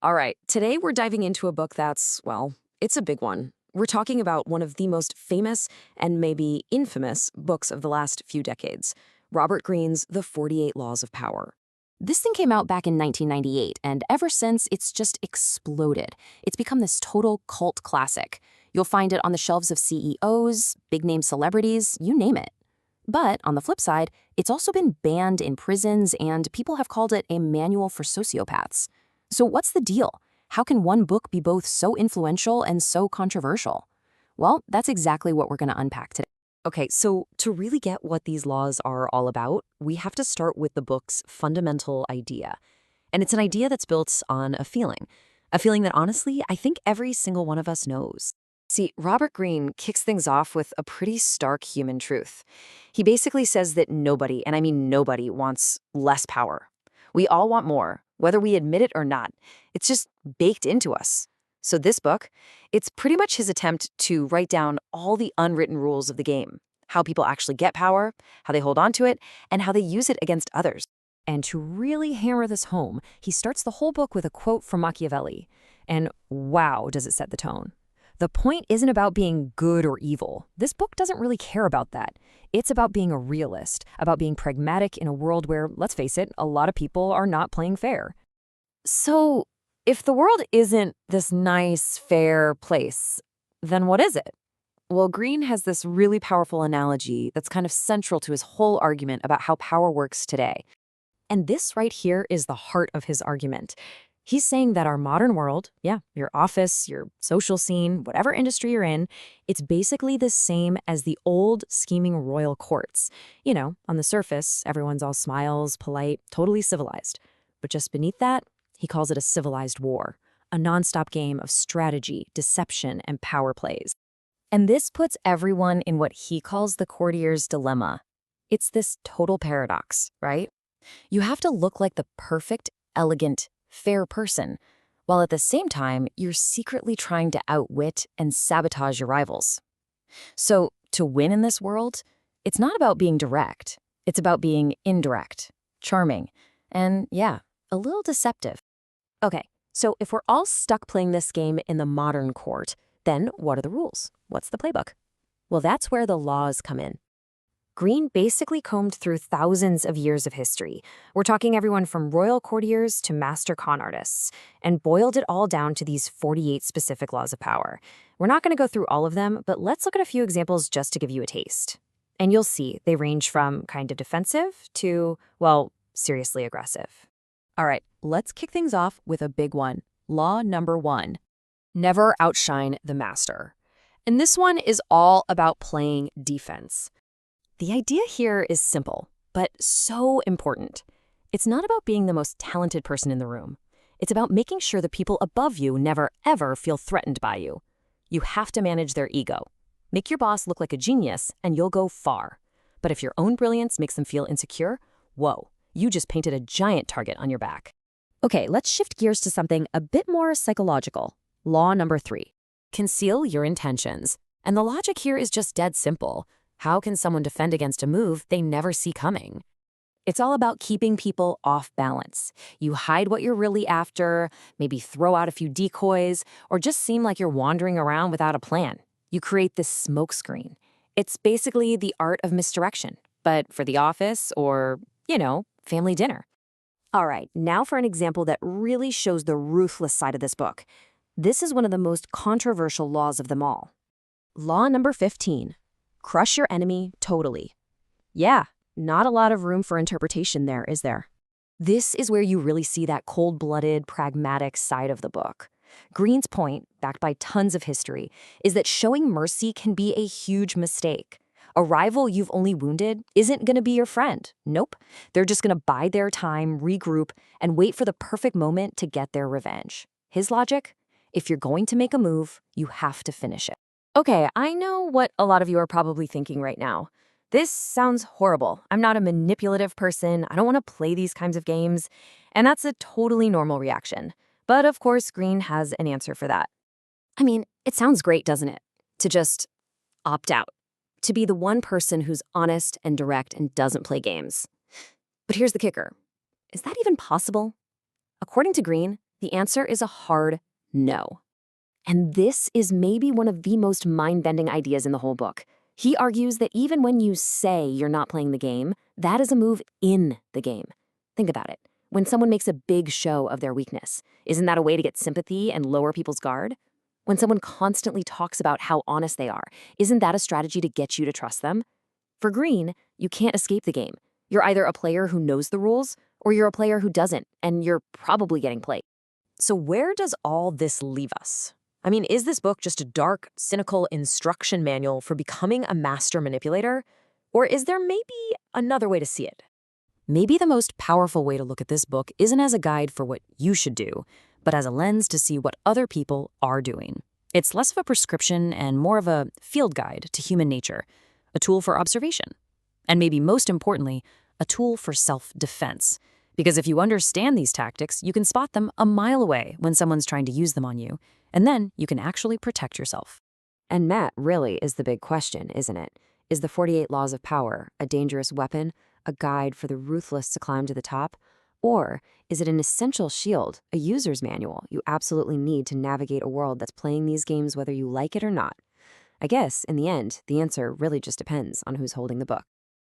All right, today we're diving into a book that's, well, it's a big one. We're talking about one of the most famous and maybe infamous books of the last few decades, Robert Greene's The 48 Laws of Power. This thing came out back in 1998, and ever since, it's just exploded. It's become this total cult classic. You'll find it on the shelves of CEOs, big-name celebrities, you name it. But on the flip side, it's also been banned in prisons, and people have called it a manual for sociopaths. So what's the deal? How can one book be both so influential and so controversial? Well, that's exactly what we're going to unpack today. Okay, so to really get what these laws are all about, we have to start with the book's fundamental idea. And it's an idea that's built on a feeling that honestly, I think every single one of us knows. See, Robert Greene kicks things off with a pretty stark human truth. He basically says that nobody, and I mean nobody, wants less power. We all want more, whether we admit it or not. It's just baked into us. So this book, it's pretty much his attempt to write down all the unwritten rules of the game, how people actually get power, how they hold on to it, and how they use it against others. And to really hammer this home, he starts the whole book with a quote from Machiavelli. And wow, does it set the tone. The point isn't about being good or evil. This book doesn't really care about that. It's about being a realist, about being pragmatic in a world where, let's face it, a lot of people are not playing fair. So, if the world isn't this nice, fair place, then what is it? Well, Greene has this really powerful analogy that's kind of central to his whole argument about how power works today. And this right here is the heart of his argument. He's saying that our modern world, yeah, your office, your social scene, whatever industry you're in, it's basically the same as the old scheming royal courts. You know, on the surface, everyone's all smiles, polite, totally civilized. But just beneath that, he calls it a civilized war, a nonstop game of strategy, deception, and power plays. And this puts everyone in what he calls the courtier's dilemma. It's this total paradox, right? You have to look like the perfect, elegant, fair person, while at the same time, you're secretly trying to outwit and sabotage your rivals. So, to win in this world, it's not about being direct. It's about being indirect, charming, and yeah, a little deceptive. Okay, so if we're all stuck playing this game in the modern court, then what are the rules? What's the playbook? Well, that's where the laws come in. Greene basically combed through thousands of years of history. We're talking everyone from royal courtiers to master con artists, and boiled it all down to these 48 specific laws of power. We're not going to go through all of them, but let's look at a few examples just to give you a taste. And you'll see they range from kind of defensive to, well, seriously aggressive. All right, let's kick things off with a big one. Law number 1. Never outshine the master. And this one is all about playing defense. The idea here is simple, but so important. It's not about being the most talented person in the room. It's about making sure the people above you never, ever feel threatened by you. You have to manage their ego. Make your boss look like a genius, and you'll go far. But if your own brilliance makes them feel insecure, whoa, you just painted a giant target on your back. Okay, let's shift gears to something a bit more psychological. Law number 3. Conceal your intentions. And the logic here is just dead simple. How can someone defend against a move they never see coming? It's all about keeping people off balance. You hide what you're really after, maybe throw out a few decoys, or just seem like you're wandering around without a plan. You create this smokescreen. It's basically the art of misdirection, but for the office or, family dinner. All right, now for an example that really shows the ruthless side of this book. This is one of the most controversial laws of them all. Law number 15. Crush your enemy totally. Yeah, not a lot of room for interpretation there, is there? This is where you really see that cold-blooded, pragmatic side of the book. Greene's point, backed by tons of history, is that showing mercy can be a huge mistake. A rival you've only wounded isn't going to be your friend. Nope. They're just going to bide their time, regroup, and wait for the perfect moment to get their revenge. His logic? If you're going to make a move, you have to finish it. Okay, I know what a lot of you are probably thinking right now. This sounds horrible. I'm not a manipulative person. I don't want to play these kinds of games. And that's a totally normal reaction. But of course, Greene has an answer for that. I mean, it sounds great, doesn't it? To just opt out. To be the one person who's honest and direct and doesn't play games. But here's the kicker. Is that even possible? According to Greene, The answer is a hard no. And this is maybe one of the most mind-bending ideas in the whole book. He argues that even when you say you're not playing the game, that is a move in the game. Think about it. When someone makes a big show of their weakness, isn't that a way to get sympathy and lower people's guard? When someone constantly talks about how honest they are, isn't that a strategy to get you to trust them? For Greene, you can't escape the game. You're either a player who knows the rules, or you're a player who doesn't, and you're probably getting played. So where does all this leave us? I mean, is this book just a dark, cynical instruction manual for becoming a master manipulator? Or is there maybe another way to see it? Maybe the most powerful way to look at this book isn't as a guide for what you should do, but as a lens to see what other people are doing. It's less of a prescription and more of a field guide to human nature, a tool for observation, and maybe most importantly, a tool for self-defense. Because if you understand these tactics, you can spot them a mile away when someone's trying to use them on you, and then you can actually protect yourself. And Matt, really is the big question, isn't it? Is the 48 Laws of Power a dangerous weapon, a guide for the ruthless to climb to the top? Or is it an essential shield, a user's manual you absolutely need to navigate a world that's playing these games whether you like it or not? I guess, in the end, the answer really just depends on who's holding the book.